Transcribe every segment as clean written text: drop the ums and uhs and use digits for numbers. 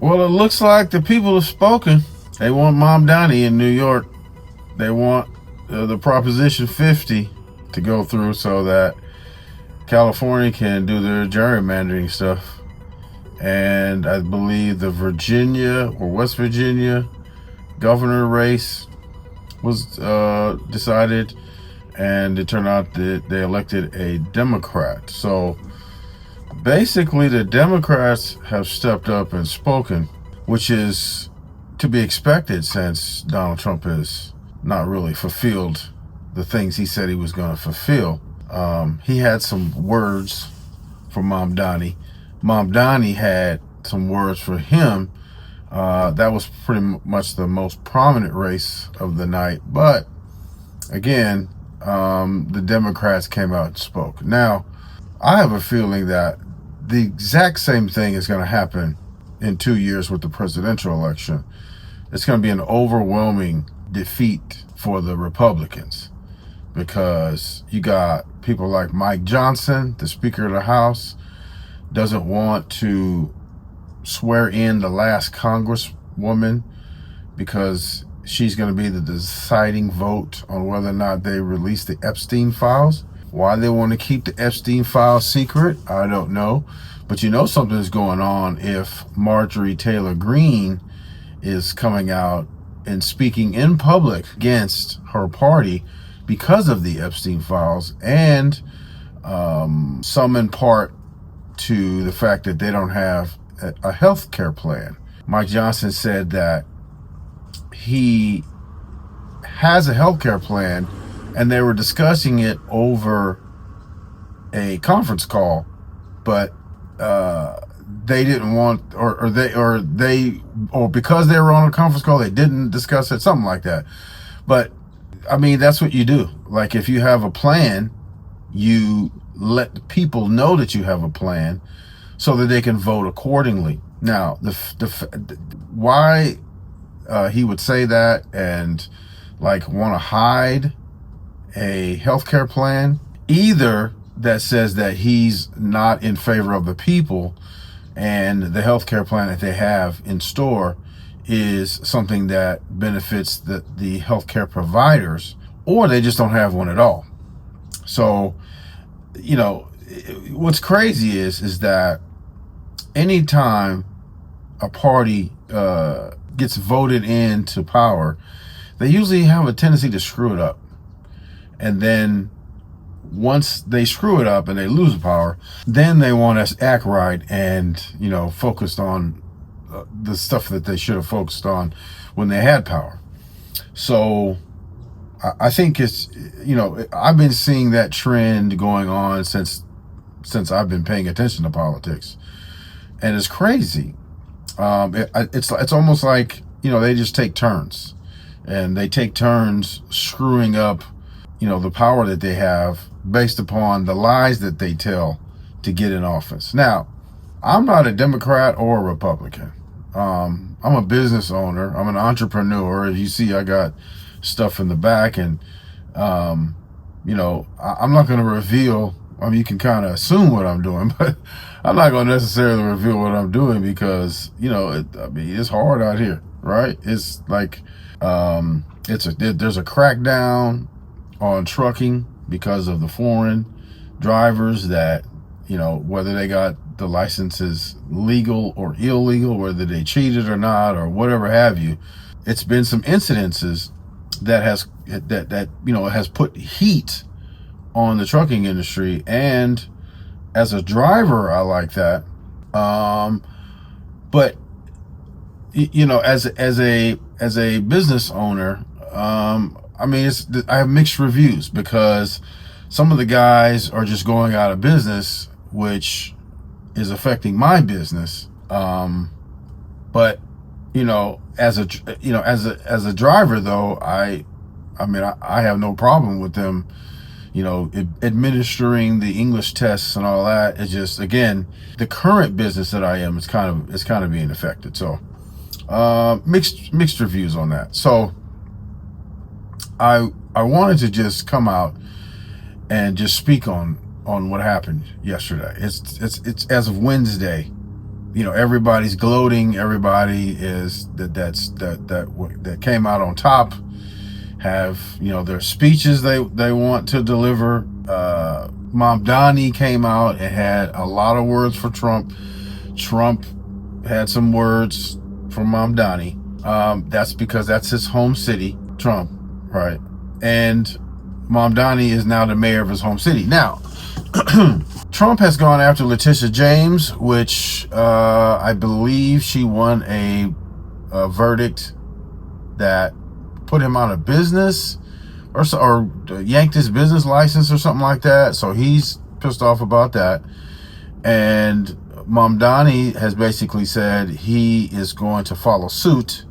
Well, it looks like the people have spoken. They want Mom Donnie in New York. They want the Proposition 50 to go through so that California can do their gerrymandering stuff. And I believe the Virginia or West Virginia governor race was decided, and it turned out that they elected a Democrat. So basically, the Democrats have stepped up and spoken, which is to be expected since Donald Trump has not really fulfilled the things he said he was going to fulfill. He had some words for Mom Donnie. Mom Donnie had some words for him. That was pretty much the most prominent race of the night. But again, the Democrats came out and spoke. Now, I have a feeling that the exact same thing is going to happen in 2 years with the presidential election. It's going to be an overwhelming defeat for the Republicans because you got people like Mike Johnson, the Speaker of the House, doesn't want to swear in the last Congresswoman because she's going to be the deciding vote on whether or not they release the Epstein files. Why they want to keep the Epstein files secret, I don't know. But you know something's going on if Marjorie Taylor Greene is coming out and speaking in public against her party because of the Epstein files, and some in part to the fact that they don't have a health care plan. Mike Johnson said that he has a health care plan, and they were discussing it over a conference call, but they didn't want, or because they were on a conference call, they didn't discuss it, something like that. But I mean, that's what you do. Like, if you have a plan, you let the people know that you have a plan so that they can vote accordingly. Now, why he would say that and like want to hide a healthcare plan, either that says that he's not in favor of the people and the healthcare plan that they have in store is something that benefits the healthcare providers, or they just don't have one at all. So, you know, what's crazy is that anytime a party gets voted into power, they usually have a tendency to screw it up. And then once they screw it up and they lose power, then they want to act right and, you know, focused on the stuff that they should have focused on when they had power. So I think it's, you know, I've been seeing that trend going on since I've been paying attention to politics, and it's crazy. It's almost like, you know, they just take turns, and they take turns screwing up, you know, the power that they have based upon the lies that they tell to get in office. Now, I'm not a Democrat or a Republican. I'm a business owner. I'm an entrepreneur. As you see, I got stuff in the back, and you know, I'm not going to reveal. I mean, you can kind of assume what I'm doing, but I'm not going to necessarily reveal what I'm doing because, you know, I mean, it's hard out here, right? It's like there's a crackdown on trucking because of the foreign drivers that, you know, whether they got the licenses legal or illegal, whether they cheated or not, or whatever have you. It's been some incidences that you know, has put heat on the trucking industry. And as a driver, I like that. But you know, as a business owner, I mean, I have mixed reviews because some of the guys are just going out of business, which is affecting my business. But you know, as a driver though, I mean, I have no problem with them, you know, administering the English tests and all that. It's just, again, the current business that I am is kind of being affected. So, mixed reviews on that. So, I wanted to just come out and just speak on what happened yesterday. It's as of Wednesday, everybody's gloating. Everybody is that came out on top have their speeches they want to deliver. Mamdani came out and had a lot of words for Trump. Trump had some words for Mamdani. That's because that's his home city, Trump, right? And Mamdani is now the mayor of his home city. Now, Trump has gone after Letitia James, which I believe she won a verdict that put him out of business or yanked his business license or something like that. So he's pissed off about that. And Mamdani has basically said he is going to follow suit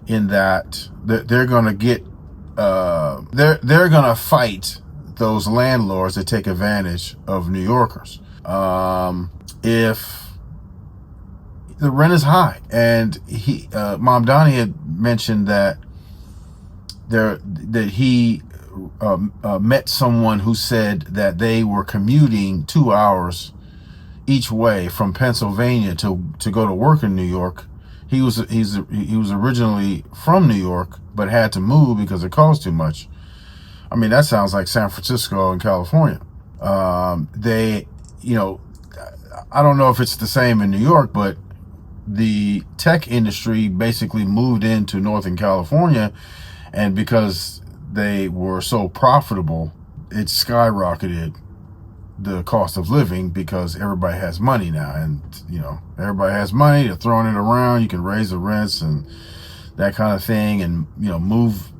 in that they're going to get they're going to fight those landlords that take advantage of New Yorkers. If the rent is high, and Mamdani had mentioned that he met someone who said that they were commuting 2 hours each way from Pennsylvania to go to work in New York. He was originally from New York, but had to move because it cost too much. I mean, that sounds like San Francisco and California. I don't know if it's the same in New York, but the tech industry basically moved into Northern California, and because they were so profitable, it skyrocketed the cost of living because everybody has money now, and everybody has money. They're throwing it around. You can raise the rents and that kind of thing, and move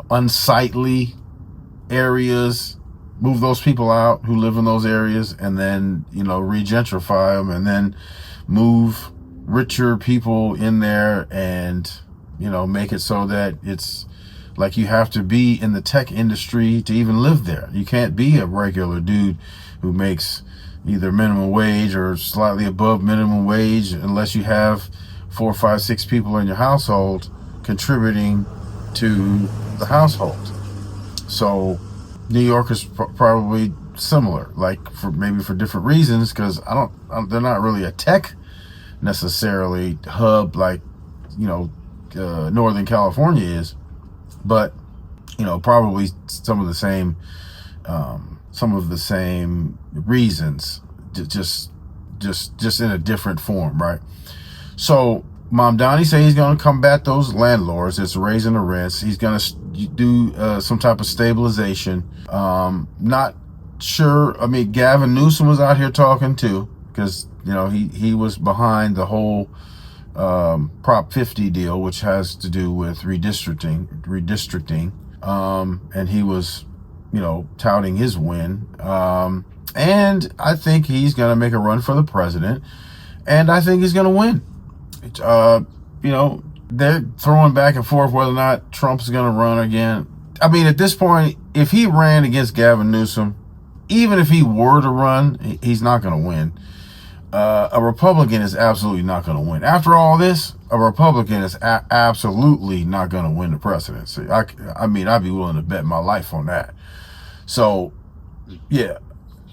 unsightly areas, move those people out who live in those areas, and then regentrify them, and then move richer people in there, and make it so that it's like you have to be in the tech industry to even live there. You can't be a regular dude who makes either minimum wage or slightly above minimum wage unless you have 4, 5, 6 people in your household contributing to the household. So New York is probably similar, like for different reasons, because they're not really a tech necessarily hub like Northern California is, but probably some of the same reasons, just in a different form, right? So Mamdani said he's going to combat those landlords that's raising the rents. He's going to do some type of stabilization. Not sure. I mean, Gavin Newsom was out here talking too, because he was behind the whole Prop 50 deal, which has to do with redistricting, and he was touting his win, and I think he's going to make a run for the president, and I think he's going to win. They're throwing back and forth whether or not Trump's going to run again. I mean, at this point, if he ran against Gavin Newsom, even if he were to run, he's not going to win. A Republican is absolutely not going to win. After all this, a Republican is absolutely not going to win the presidency. I mean, I'd be willing to bet my life on that. So, yeah,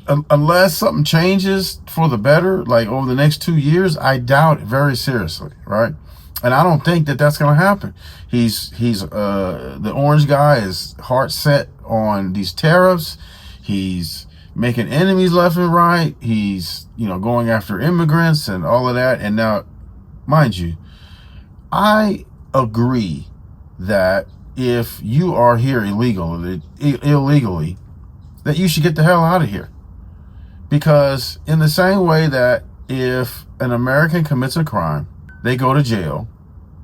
unless something changes for the better, like over the next 2 years, I doubt it very seriously, right? And I don't think that that's going to happen. The orange guy is heart set on these tariffs. He's making enemies left and right. He's, going after immigrants and all of that. And now, mind you, I agree that if you are here illegally, that you should get the hell out of here. Because in the same way that if an American commits a crime, they go to jail,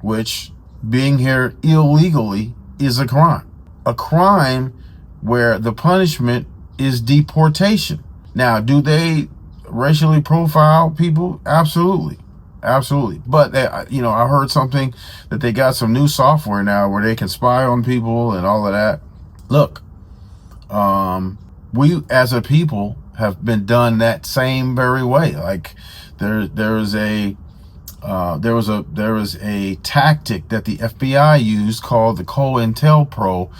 which being here illegally is a crime. A crime where the punishment is deportation. Now, do they racially profile people? Absolutely. But they, I heard something that they got some new software now where they can spy on people and all of that. Look, we as a people have been done that same very way. Like there was a tactic that the FBI used called the COINTELPRO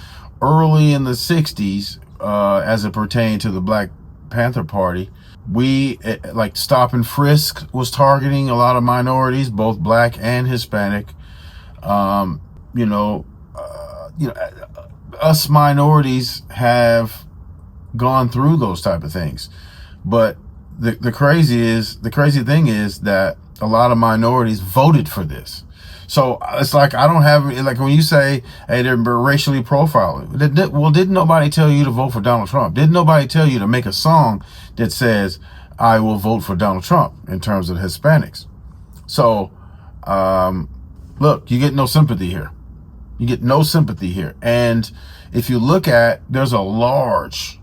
early in the 60s, as it pertained to the Black Panther Party, like Stop and Frisk was targeting a lot of minorities, both black and Hispanic. Um, you know, us minorities have gone through those type of things, but the crazy thing is that a lot of minorities voted for this. So it's like, I don't have, like, when you say, hey, they're racially profiling. Well, didn't nobody tell you to vote for Donald Trump? Didn't nobody tell you to make a song that says, I will vote for Donald Trump in terms of Hispanics? So, look, you get no sympathy here. You get no sympathy here. And if you look at, there's a large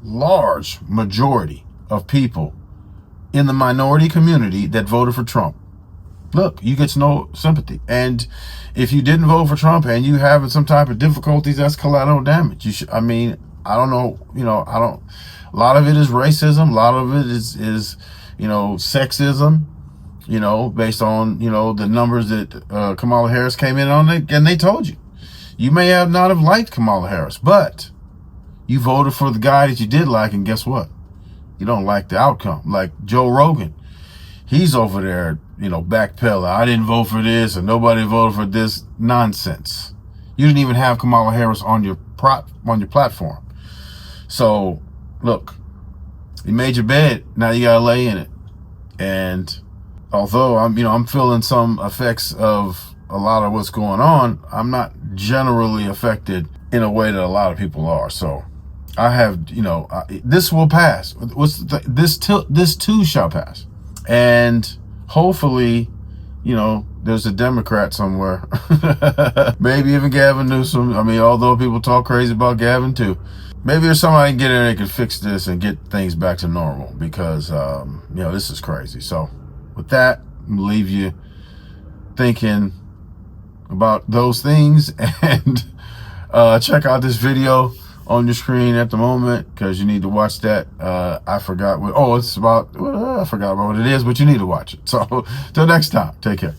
majority of people in the minority community that voted for Trump. Look, you get no sympathy. And if you didn't vote for Trump and you having some type of difficulties, that's collateral damage. You should, I mean, I don't know, a lot of it is racism. A lot of it is sexism, based on, the numbers that Kamala Harris came in on, and they told you. You may not have liked Kamala Harris, but you voted for the guy that you did like, and guess what? You don't like the outcome. Like Joe Rogan, he's over there, backpedaling. I didn't vote for this, and nobody voted for this nonsense. You didn't even have Kamala Harris on your platform. So, look, you made your bed. Now you gotta lay in it. And although I'm feeling some effects of a lot of what's going on, I'm not generally affected in a way that a lot of people are. So I have, this will pass. This too shall pass. And hopefully, there's a Democrat somewhere. Maybe even Gavin Newsom. I mean, although people talk crazy about Gavin too. Maybe there's somebody can get in there that can fix this and get things back to normal, because, this is crazy. So with that, I'm gonna leave you thinking about those things, and check out this video on your screen at the moment, because you need to watch that. I forgot what it is, but you need to watch it. So till next time, take care.